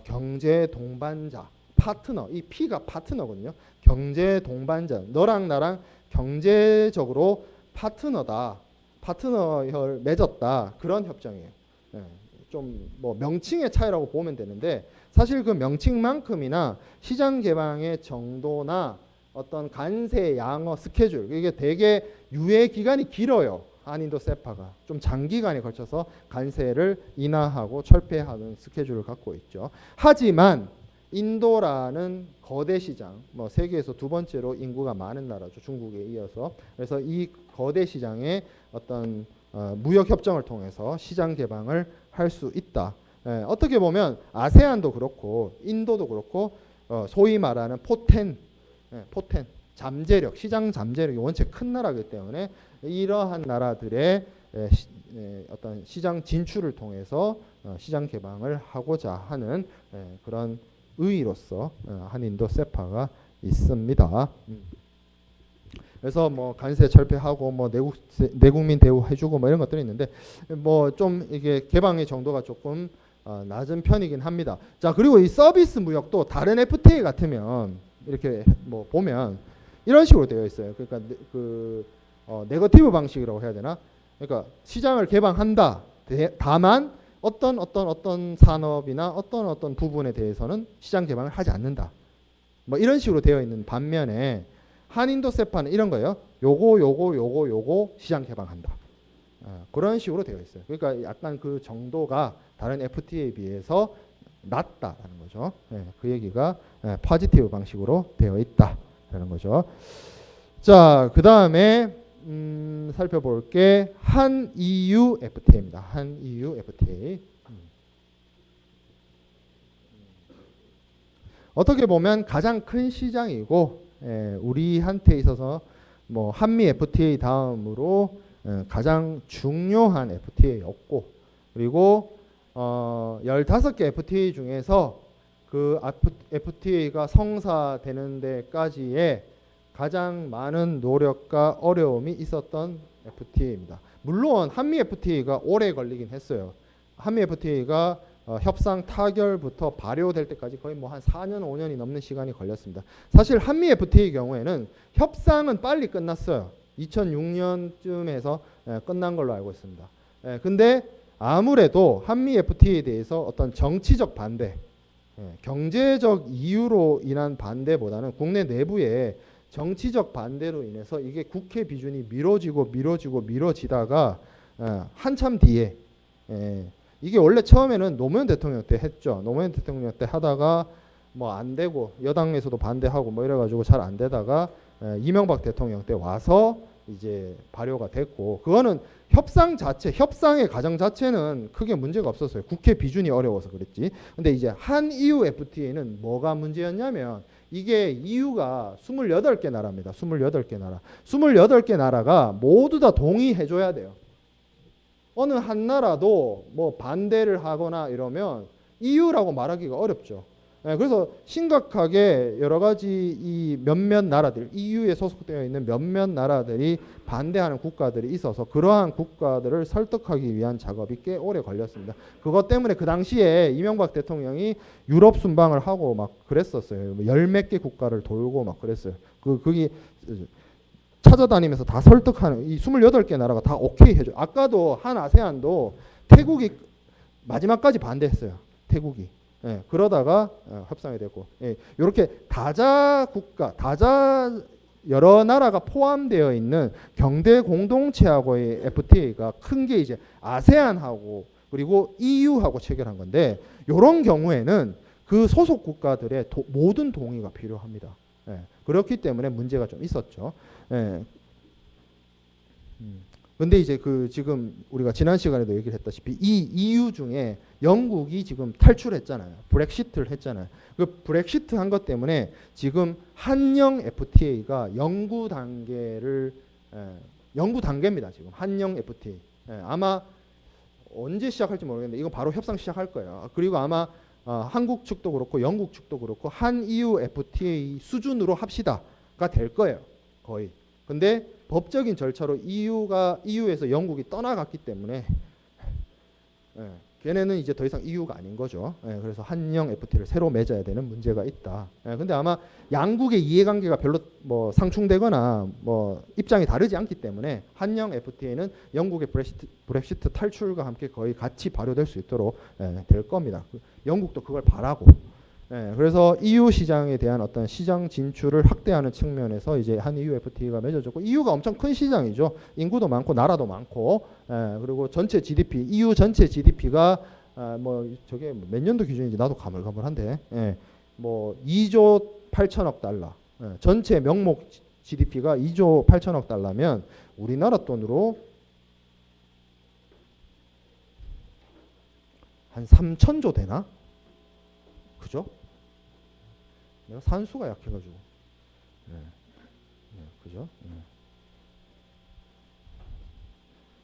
경제 동반자, 파트너, 이 P가 파트너거든요. 경제 동반자, 너랑 나랑 경제적으로 파트너다, 파트너를 맺었다, 그런 협정이에요. 예, 좀 뭐 명칭의 차이라고 보면 되는데 사실 그 명칭만큼이나 시장 개방의 정도나 어떤 관세 양어 스케줄, 이게 되게 유예 기간이 길어요. 한인도 세파가 좀 장기간에 걸쳐서 관세를 인하하고 철폐하는 스케줄을 갖고 있죠. 하지만 인도라는 거대 시장, 뭐 세계에서 두 번째로 인구가 많은 나라죠. 중국에 이어서. 그래서 이 거대 시장에 어떤 무역 협정을 통해서 시장 개방을 할 수 있다. 어떻게 보면 아세안도 그렇고 인도도 그렇고 소위 말하는 포텐, 잠재력, 시장 잠재력이 원체 큰 나라이기 때문에 이러한 나라들의 어떤 시장 진출을 통해서 시장 개방을 하고자 하는 그런 의의로서 한인도 세파가 있습니다. 그래서 뭐 관세 철폐하고 뭐 내국민 대우해주고 뭐 이런 것들이 있는데 뭐 좀 이게 개방의 정도가 조금 낮은 편이긴 합니다. 자, 그리고 이 서비스 무역도 다른 FTA 같으면 이렇게 뭐 보면 이런 식으로 되어 있어요. 그러니까 그 네거티브 방식이라고 해야 되나? 그러니까 시장을 개방한다. 다만 어떤 산업이나 어떤 부분에 대해서는 시장 개방을 하지 않는다. 뭐 이런 식으로 되어 있는 반면에 한인도 세파는 이런 거예요. 요거 시장 개방한다. 그런 식으로 되어 있어요. 그러니까 약간 그 정도가 다른 FTA에 비해서 낮다라는 거죠. 그 얘기가 포지티브 방식으로 되어 있다라는 거죠. 자, 그 다음에 살펴볼 게 한 EU FTA입니다. 한 EU FTA. 어떻게 보면 가장 큰 시장이고 우리한테 있어서 뭐 한미 FTA 다음으로 가장 중요한 FTA였고 그리고 15개 FTA 중에서 그 FTA가 성사되는 데까지의 가장 많은 노력과 어려움이 있었던 FTA입니다. 물론 한미 FTA가 오래 걸리긴 했어요. 한미 FTA가 협상 타결부터 발효될 때까지 거의 뭐 한 4년, 5년이 넘는 시간이 걸렸습니다. 사실 한미 FTA의 경우에는 협상은 빨리 끝났어요. 2006년쯤에서 끝난 걸로 알고 있습니다. 근데 아무래도 한미 FTA에 대해서 어떤 정치적 반대, 경제적 이유로 인한 반대보다는 국내 내부에 정치적 반대로 인해서 이게 국회 비준이 미뤄지다가 한참 뒤에 이게 원래 처음에는 노무현 대통령 때 했죠. 노무현 대통령 때 하다가 뭐 안 되고 여당에서도 반대하고 뭐 이래가지고 잘 안 되다가 이명박 대통령 때 와서 이제 발효가 됐고 그거는 협상의 과정 자체는 크게 문제가 없었어요. 국회 비준이 어려워서 그랬지. 근데 이제 한 EU FTA는 뭐가 문제였냐면 이게 EU가 28개 나라입니다. 28개 나라. 28개 나라가 모두 다 동의해줘야 돼요. 어느 한 나라도 뭐 반대를 하거나 이러면 EU라고 말하기가 어렵죠. 그래서 심각하게 여러 가지 이 몇몇 나라들, EU에 소속되어 있는 몇몇 나라들이 반대하는 국가들이 있어서 그러한 국가들을 설득하기 위한 작업이 꽤 오래 걸렸습니다. 그것 때문에 그 당시에 이명박 대통령이 유럽 순방을 하고 막 그랬었어요. 열 몇 개 국가를 돌고 막 그랬어요. 거기 찾아다니면서 다 설득하는 이 28개 나라가 다 오케이 해줘. 아까도 한 아세안도 태국이 마지막까지 반대했어요. 태국이. 그러다가 협상이 됐고 이렇게 다자 여러 나라가 포함되어 있는 경제 공동체하고의 FTA가 큰 게 이제 아세안하고 그리고 EU하고 체결한 건데 이런 경우에는 그 소속 국가들의 모든 동의가 필요합니다. 그렇기 때문에 문제가 좀 있었죠. 근데 이제 지금 우리가 지난 시간에도 얘기를 했다시피 이 EU 중에 영국이 지금 탈출했잖아요. 브렉시트를 했잖아요. 그 브렉시트 한 것 때문에 지금 한영 FTA가 연구 단계입니다. 지금 한영 FTA. 아마 언제 시작할지 모르겠는데 이거 바로 협상 시작할 거예요. 그리고 아마 한국 측도 그렇고 영국 측도 그렇고 한 EU FTA 수준으로 합시다가 될 거예요. 거의. 근데 법적인 절차로 EU에서 영국이 떠나갔기 때문에 예. 걔네는 이제 더 이상 EU가 아닌 거죠. 예, 그래서 한영 FTA를 새로 맺어야 되는 문제가 있다. 예, 근데 아마 양국의 이해관계가 별로 뭐 상충되거나 뭐 입장이 다르지 않기 때문에 한영 FTA는 영국의 브렉시트 탈출과 함께 거의 같이 발효될 수 있도록 될 겁니다. 영국도 그걸 바라고. 예, 그래서 EU 시장에 대한 어떤 시장 진출을 확대하는 측면에서 이제 한 EU FTA가 맺어졌고, EU가 엄청 큰 시장이죠. 인구도 많고 나라도 많고, 그리고 전체 GDP, EU 전체 GDP가 뭐 저게 몇 년도 기준인지 나도 가물가물한데, 뭐 2조 8천억 달러, 전체 명목 GDP가 2조 8천억 달러면 우리나라 돈으로 한 3천조 되나? 그죠? 내가 산수가 약해가지고. 그죠?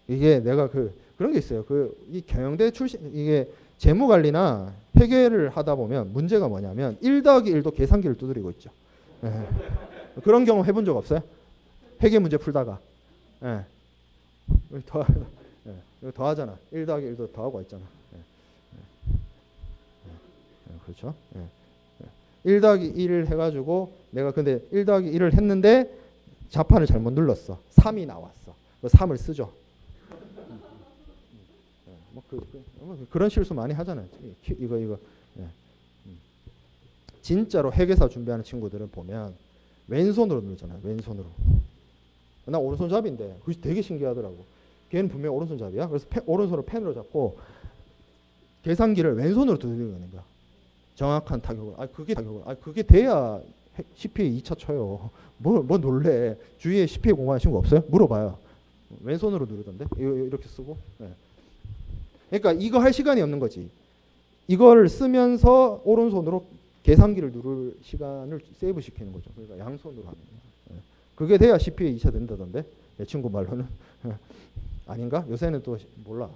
이게 내가 그런 게 있어요. 이 경영대 출신, 이게 재무관리나 회계를 하다 보면 문제가 뭐냐면 1 더하기 1도 계산기를 두드리고 있죠. 그런 경험 해본 적 없어요? 회계 문제 풀다가. 더 하잖아. 1 더하기 1도 더하고 있잖아. 그렇죠? 1 더하기 1을 해가지고 내가 근데 1 더하기 1을 했는데 자판을 잘못 눌렀어. 3이 나왔어. 그 3을 쓰죠. 뭐 그런 실수 많이 하잖아요. 이거. 진짜로 회계사 준비하는 친구들은 보면 왼손으로 누르잖아요. 왼손으로. 나 오른손잡이인데 그게 되게 신기하더라고. 걔는 분명 오른손잡이야. 그래서 오른손으로 펜으로 잡고 계산기를 왼손으로 두드리는 거야. 정확한 타격을. 그게 돼야 CPA 2차 쳐요. 뭐 놀래. 주위에 CPA 공부하는 친구 없어요? 물어봐요. 왼손으로 누르던데. 이렇게 쓰고. 그러니까 이거 할 시간이 없는 거지. 이걸 쓰면서 오른손으로 계산기를 누를 시간을 세이브 시키는 거죠. 그러니까 양손으로 하는 거예요. 그게 돼야 CPA 2차 된다던데. 내 친구 말로는. 아닌가? 요새는 또 몰라.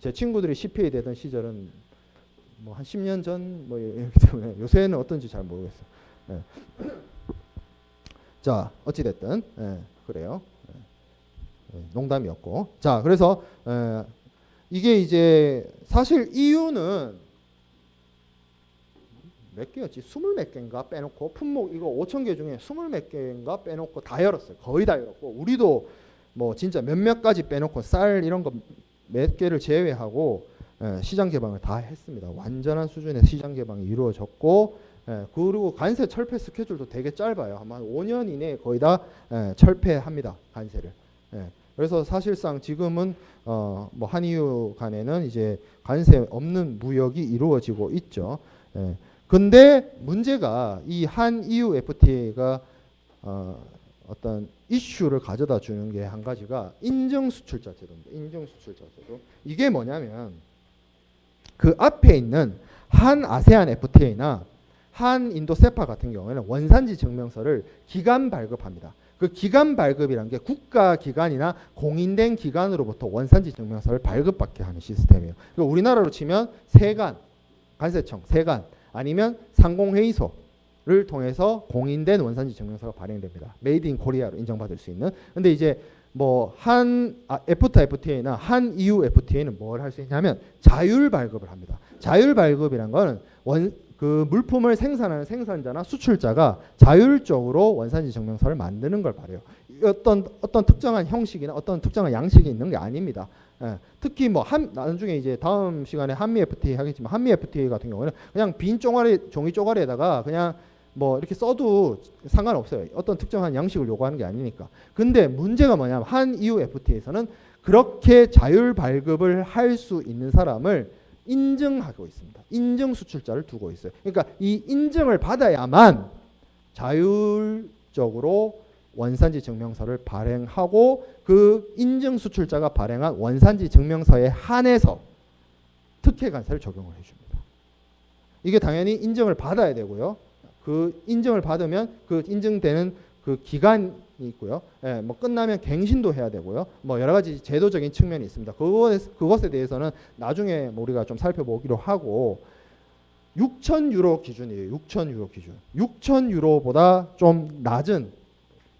제 친구들이 CPA 되던 시절은 뭐 한 10년 전 뭐 이렇기 때문에 요새는 어떤지 잘 모르겠어. 자, 어찌 됐든 그래요. 농담이었고. 자, 그래서 이게 이제 사실 EU는 몇 개였지? 20몇 개인가 빼놓고 품목 이거 5,000개 중에 20몇 개인가 빼놓고 다 열었어요. 거의 다 열었고 우리도 뭐 진짜 몇몇 가지 빼놓고 쌀 이런 거 몇 개를 제외하고 시장 개방을 다 했습니다. 완전한 수준의 시장 개방이 이루어졌고, 그리고 관세 철폐 스케줄도 되게 짧아요. 아마 5년 이내에 거의 다 철폐합니다. 관세를. 그래서 사실상 지금은 뭐 한EU 간에는 이제 관세 없는 무역이 이루어지고 있죠. 근데 문제가 이 한EU FTA가 어떤 이슈를 가져다 주는 게 한 가지가 인정수출자 제도입니다. 인정수출자 제도. 이게 뭐냐면 그 앞에 있는 한 아세안 FTA나 한 인도 세파 같은 경우에는 원산지 증명서를 기간 발급합니다. 그 기간 발급이란 게 국가 기관이나 공인된 기관으로부터 원산지 증명서를 발급받게 하는 시스템이에요. 그러니까 우리나라로 치면 세관, 관세청, 세관 아니면 상공회의소를 통해서 공인된 원산지 증명서가 발행됩니다. 메이드 인 코리아로 인정받을 수 있는. 근데 이제 뭐 애프타 FTA나 한 EU FTA는 뭘 할 수 있냐면 자율 발급을 합니다. 자율 발급이란 거는 그 물품을 생산하는 생산자나 수출자가 자율적으로 원산지 증명서를 만드는 걸 말해요. 어떤 특정한 형식이나 어떤 특정한 양식이 있는 게 아닙니다. 특히 뭐 나중에 이제 다음 시간에 한미 FTA 하겠지만 한미 FTA 같은 경우는 그냥 빈 종이 쪼가리에다가 그냥 뭐 이렇게 써도 상관없어요. 어떤 특정한 양식을 요구하는 게 아니니까. 근데 문제가 뭐냐면 한 EU FTA에서는 그렇게 자율 발급을 할 수 있는 사람을 인증하고 있습니다. 인증 수출자를 두고 있어요. 그러니까 이 인증을 받아야만 자율적으로 원산지 증명서를 발행하고 그 인증 수출자가 발행한 원산지 증명서에 한해서 특혜 관세를 적용을 해줍니다. 이게 당연히 인증을 받아야 되고요. 그 인증을 받으면 그 인증되는 그 기간이 있고요. 뭐 끝나면 갱신도 해야 되고요. 뭐 여러 가지 제도적인 측면이 있습니다. 그것에 대해서는 나중에 우리가 좀 살펴보기로 하고 6,000유로 기준이에요. 6,000유로 기준. 6,000유로보다 좀 낮은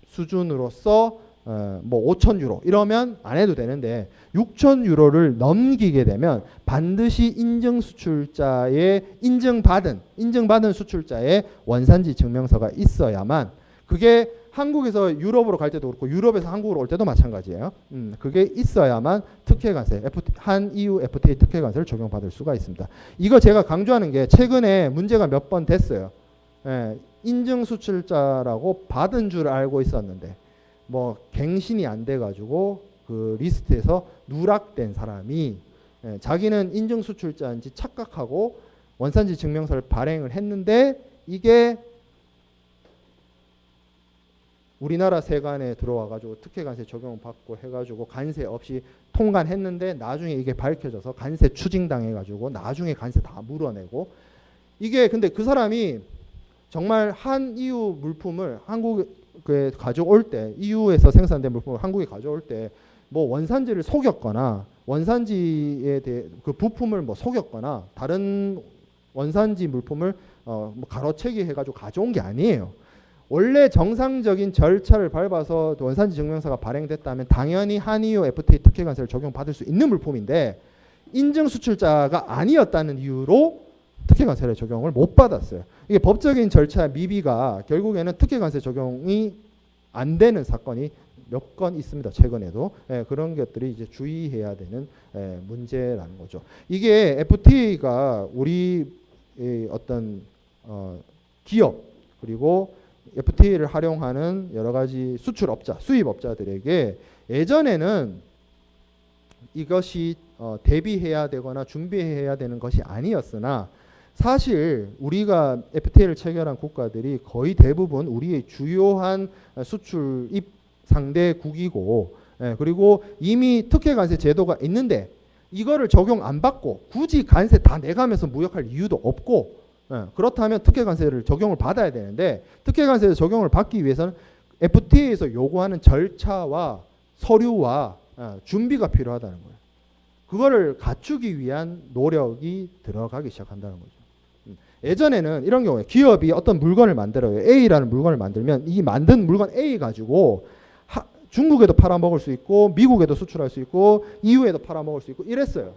수준으로서 뭐 5천 유로 이러면 안 해도 되는데 6천 유로를 넘기게 되면 반드시 인증 수출자의 인증받은 수출자의 원산지 증명서가 있어야만, 그게 한국에서 유럽으로 갈 때도 그렇고 유럽에서 한국으로 올 때도 마찬가지예요. 그게 있어야만 특혜관세, 한 EU FTA 특혜관세를 적용받을 수가 있습니다. 이거 제가 강조하는 게 최근에 문제가 몇 번 됐어요. 인증 수출자라고 받은 줄 알고 있었는데 뭐 갱신이 안 돼가지고 그 리스트에서 누락된 사람이 자기는 인증 수출자인지 착각하고 원산지 증명서를 발행을 했는데 이게 우리나라 세관에 들어와가지고 특혜관세 적용받고 해가지고 관세 없이 통관했는데 나중에 이게 밝혀져서 관세 추징당해가지고 나중에 관세 다 물어내고, 이게 근데 그 사람이 정말 한 EU 물품을 한국에 가져올 때, EU에서 생산된 물품을 한국에 가져올 때 뭐 원산지를 속였거나 원산지에 대해 그 부품을 뭐 속였거나 다른 원산지 물품을 뭐 가로채기 해가지고 가져온 게 아니에요. 원래 정상적인 절차를 밟아서 원산지 증명서가 발행됐다면 당연히 한EU FTA 특혜관세를 적용받을 수 있는 물품인데 인증 수출자가 아니었다는 이유로 특혜관세를 적용을 못 받았어요. 이게 법적인 절차 미비가 결국에는 특혜관세 적용이 안 되는 사건이 몇 건 있습니다. 최근에도. 그런 것들이 이제 주의해야 되는 문제라는 거죠. 이게 FTA가 우리 어떤 기업 그리고 FTA를 활용하는 여러 가지 수출업자, 수입업자들에게 예전에는 이것이 대비해야 되거나 준비해야 되는 것이 아니었으나 사실 우리가 FTA를 체결한 국가들이 거의 대부분 우리의 주요한 수출입 상대국이고, 그리고 이미 특혜관세 제도가 있는데 이거를 적용 안 받고 굳이 관세 다 내가면서 무역할 이유도 없고, 그렇다면 특혜관세를 적용을 받아야 되는데 특혜관세 적용을 받기 위해서는 FTA에서 요구하는 절차와 서류와 준비가 필요하다는 거예요. 그거를 갖추기 위한 노력이 들어가기 시작한다는 거죠. 예전에는 이런 경우에 기업이 어떤 물건을 만들어요. A라는 물건을 만들면 이 만든 물건 A 가지고 중국에도 팔아먹을 수 있고 미국에도 수출할 수 있고 EU에도 팔아먹을 수 있고 이랬어요.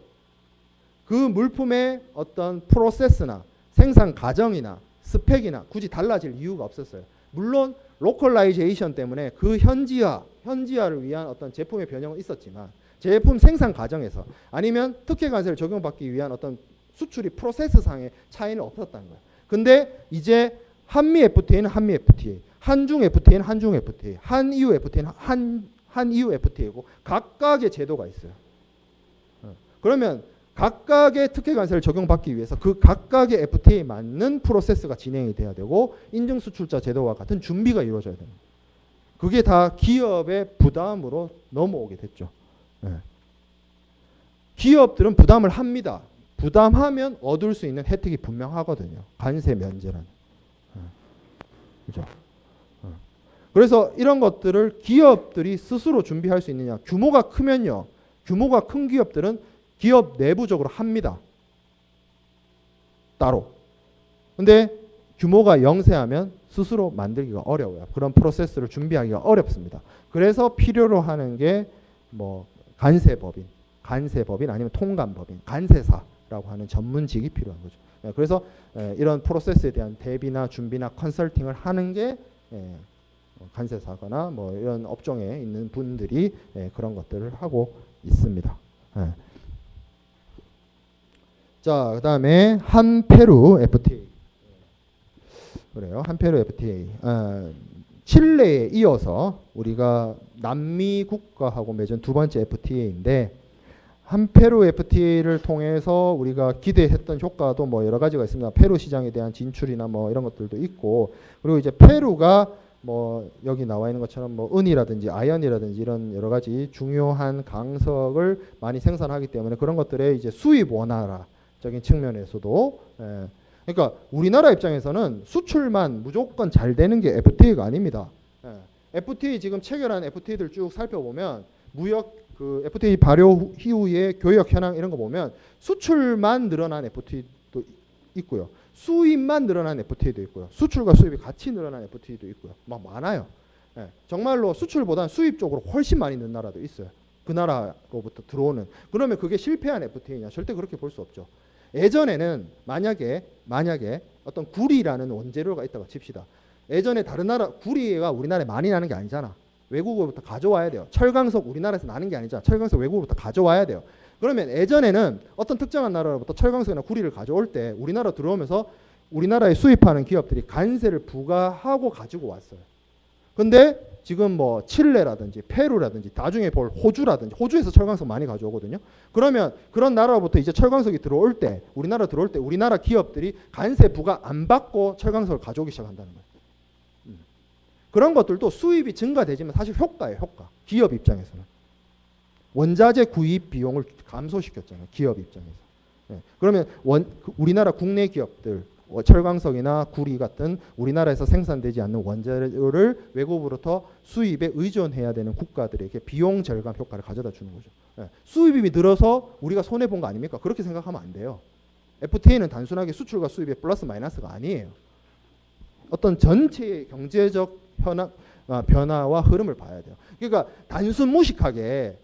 그 물품의 어떤 프로세스나 생산 과정이나 스펙이나 굳이 달라질 이유가 없었어요. 물론 로컬라이제이션 때문에 그 현지화를 위한 어떤 제품의 변형은 있었지만 제품 생산 과정에서 아니면 특혜관세를 적용받기 위한 어떤 수출이 프로세스상의 차이는 없었다는 거예요. 근데 이제 한미 FTA는 한미 FTA, 한중 FTA는 한중 FTA, 한 EU FTA는 한 EU FTA고 각각의 제도가 있어요. 그러면 각각의 특혜관세를 적용받기 위해서 그 각각의 FTA에 맞는 프로세스가 진행이 돼야 되고 인증수출자 제도와 같은 준비가 이루어져야 됩니다. 그게 다 기업의 부담으로 넘어오게 됐죠. 기업들은 부담을 합니다. 부담하면 얻을 수 있는 혜택이 분명하거든요. 관세 면제라는. 그죠? 그래서 이런 것들을 기업들이 스스로 준비할 수 있느냐. 규모가 크면요. 규모가 큰 기업들은 기업 내부적으로 합니다. 따로. 근데 규모가 영세하면 스스로 만들기가 어려워요. 그런 프로세스를 준비하기가 어렵습니다. 그래서 필요로 하는 게 뭐 관세법인 아니면 통관법인, 관세사라고 하는 전문직이 필요한 거죠. 그래서 이런 프로세스에 대한 대비나 준비나 컨설팅을 하는 게 관세사거나 뭐 이런 업종에 있는 분들이 그런 것들을 하고 있습니다. 자, 그다음에 한페루 FTA. 그래요. 한페루 FTA. 칠레에 이어서 우리가 남미 국가하고 맺은 두 번째 FTA인데 한페루 FTA를 통해서 우리가 기대했던 효과도 뭐 여러 가지가 있습니다. 페루 시장에 대한 진출이나 뭐 이런 것들도 있고, 그리고 이제 페루가 뭐 여기 나와 있는 것처럼 뭐 은이라든지 아연이라든지 이런 여러 가지 중요한 강석을 많이 생산하기 때문에 그런 것들의 이제 수입 원활화적인 측면에서도 그러니까 우리나라 입장에서는 수출만 무조건 잘 되는 게 FTA가 아닙니다. FTA 지금 체결한 FTA들 쭉 살펴보면 무역 그 FTA 발효 이후의 교역 현황 이런 거 보면 수출만 늘어난 FTA도 있고요. 수입만 늘어난 FTA도 있고요. 수출과 수입이 같이 늘어난 FTA도 있고요. 막 많아요. 정말로 수출보다는 수입 쪽으로 훨씬 많이 는 나라도 있어요. 그 나라로부터 들어오는. 그러면 그게 실패한 FTA냐? 절대 그렇게 볼 수 없죠. 예전에는 만약에 어떤 구리라는 원재료가 있다고 칩시다. 예전에 다른 나라 구리가 우리나라에 많이 나는 게 아니잖아. 외국으로부터 가져와야 돼요. 철강석 우리나라에서 나는 게 아니잖아. 철강석 외국으로부터 가져와야 돼요. 그러면 예전에는 어떤 특정한 나라로부터 철강석이나 구리를 가져올 때 우리나라 들어오면서 우리나라에 수입하는 기업들이 관세를 부과하고 가지고 왔어요. 근데 지금 뭐 칠레라든지 페루라든지 나중에 볼 호주라든지 호주에서 철강석 많이 가져오거든요. 그러면 그런 나라로부터 이제 철강석이 들어올 때 우리나라 들어올 때 우리나라 기업들이 관세 부과 안 받고 철강석을 가져오기 시작한다는 거예요. 그런 것들도 수입이 증가되지만 사실 효과예요. 효과. 기업 입장에서는. 원자재 구입 비용을 감소시켰잖아요. 기업 입장에서. 그러면 우리나라 국내 기업들 철강석이나 구리 같은 우리나라에서 생산되지 않는 원재료를 외국으로부터 수입에 의존해야 되는 국가들에게 비용 절감 효과를 가져다 주는 거죠. 수입이 늘어서 우리가 손해 본 거 아닙니까? 그렇게 생각하면 안 돼요. FTA는 단순하게 수출과 수입의 플러스 마이너스가 아니에요. 어떤 전체의 경제적 변화와 흐름을 봐야 돼요. 그러니까 단순 무식하게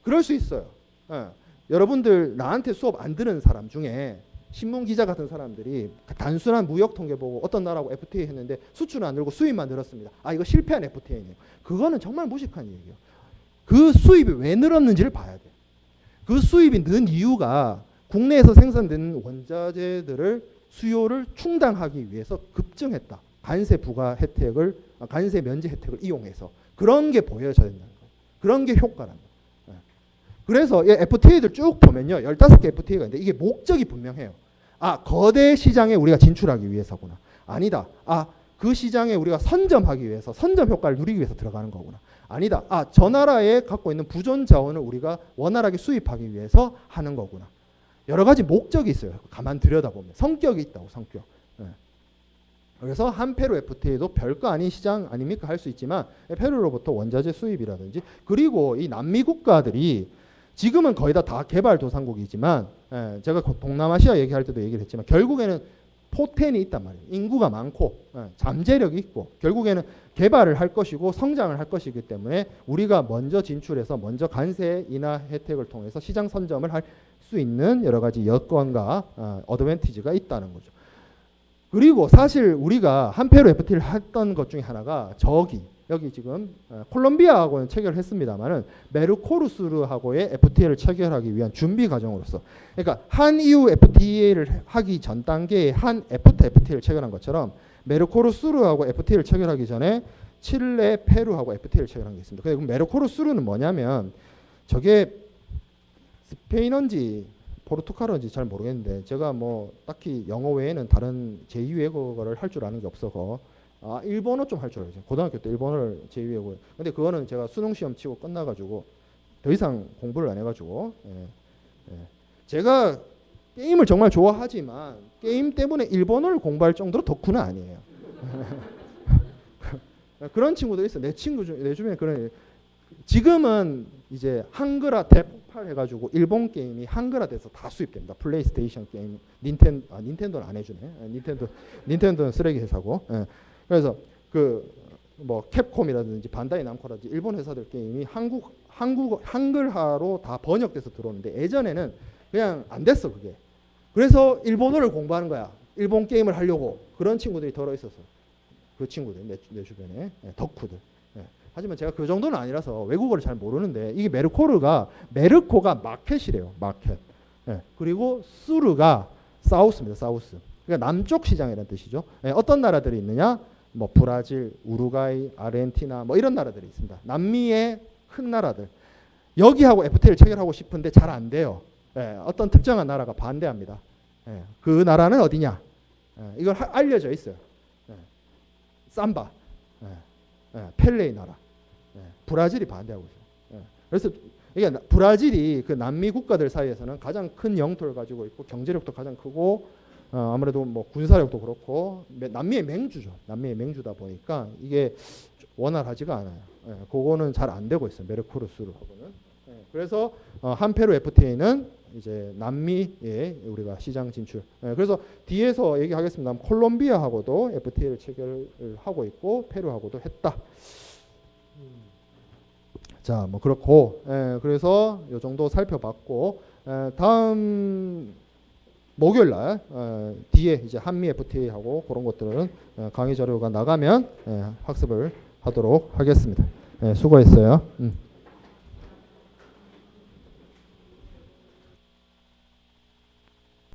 그럴 수 있어요. 여러분들 나한테 수업 안 듣는 사람 중에 신문 기자 같은 사람들이 단순한 무역 통계 보고 어떤 나라하고 FTA 했는데 수출은 안 늘고 수입만 늘었습니다. 아, 이거 실패한 FTA네요. 그거는 정말 무식한 얘기예요. 그 수입이 왜 늘었는지를 봐야 돼요. 그 수입이 는 이유가 국내에서 생산되는 원자재들을 수요를 충당하기 위해서 급증했다. 관세 부과 혜택을 관세 면제 혜택을 이용해서 그런 게 보여져야 된다는 거예요. 그런 게 효과라는 거예요. 그래서 FTA들 쭉 보면요. 15개 FTA가 있는데 이게 목적이 분명해요. 아, 거대 시장에 우리가 진출하기 위해서구나. 아니다. 아, 그 시장에 우리가 선점하기 위해서 선점 효과를 누리기 위해서 들어가는 거구나. 아니다. 아, 저 나라에 갖고 있는 부존 자원을 우리가 원활하게 수입하기 위해서 하는 거구나. 여러 가지 목적이 있어요. 가만 들여다보면 성격이 있다고. 성격. 그래서 한 페루 FTA도 별거 아닌 시장 아닙니까? 할 수 있지만 페루로부터 원자재 수입이라든지 그리고 이 남미 국가들이 지금은 거의 다 개발도상국이지만 제가 동남아시아 얘기할 때도 얘기를 했지만 결국에는 포텐이 있단 말이에요. 인구가 많고 잠재력이 있고 결국에는 개발을 할 것이고 성장을 할 것이기 때문에 우리가 먼저 진출해서 먼저 관세 인하 혜택을 통해서 시장 선점을 할 수 있는 여러 가지 여건과 어드밴티지가 있다는 거죠. 그리고 사실 우리가 한페루 FTA를 했던 것 중에 하나가 여기 지금 콜롬비아하고는 체결했습니다만은 메르코르수르하고의 FTA를 체결하기 위한 준비 과정으로서 그러니까 한EU FTA를 하기 전 단계에 한 애프타 FTA를 체결한 것처럼 메르코르수르하고 FTA를 체결하기 전에 칠레, 페루하고 FTA를 체결한 게 있습니다. 그럼 메르코르수르는 뭐냐면 저게 스페인어인지 포르투갈어인지 잘 모르겠는데 제가 뭐 딱히 영어 외에는 다른 제2 외국어를 할 줄 아는 게 없어서 일본어 좀 할 줄 알죠. 고등학교 때 일본어를 제2 외국어. 근데 그거는 제가 수능 시험 치고 끝나가지고 더 이상 공부를 안 해가지고 제가 게임을 정말 좋아하지만 게임 때문에 일본어를 공부할 정도로 덕후는 아니에요. 그런 친구도 있어. 내 주변에 그런 지금은 이제 한글화 대폭발해가지고 일본 게임이 한글화돼서 다 수입됩니다. 플레이스테이션 게임, 닌텐도는 안 해주네. 닌텐도는 쓰레기 회사고. 그래서 그 뭐 캡콤이라든지 반다이 남코라든지 일본 회사들 게임이 한글화로 다 번역돼서 들어오는데 예전에는 그냥 안 됐어 그게. 그래서 일본어를 공부하는 거야. 일본 게임을 하려고 그런 친구들이 더러 있었어. 그 친구들 내 주변에 덕후들. 하지만 제가 그 정도는 아니라서 외국어를 잘 모르는데 이게 메르코가 마켓이래요. 마켓. 그리고 수르가 사우스입니다. 사우스. 그러니까 남쪽 시장이라는 뜻이죠. 어떤 나라들이 있느냐? 뭐 브라질, 우루과이, 아르헨티나 뭐 이런 나라들이 있습니다. 남미의 큰 나라들. 여기하고 FTA를 체결하고 싶은데 잘 안 돼요. 어떤 특정한 나라가 반대합니다. 그 나라는 어디냐? 이걸 알려져 있어요. 삼바, 펠레의 나라. 브라질이 반대하고 있어요. 그래서 이게 브라질이 그 남미 국가들 사이에서는 가장 큰 영토를 가지고 있고 경제력도 가장 크고 아무래도 뭐 군사력도 그렇고 남미의 맹주죠. 남미의 맹주다 보니까 이게 원활하지가 않아요. 그거는 잘 안 되고 있어요. 메르코르수르하고는. 그래서 한페루 FTA는 이제 남미에 우리가 시장 진출. 그래서 뒤에서 얘기하겠습니다. 콜롬비아하고도 FTA를 체결을 하고 있고 페루하고도 했다. 자, 뭐 그렇고, 그래서 요 정도 살펴봤고, 다음 목요일 날 뒤에 이제 한미 FTA하고 그런 것들은 강의 자료가 나가면 학습을 하도록 하겠습니다. 수고했어요.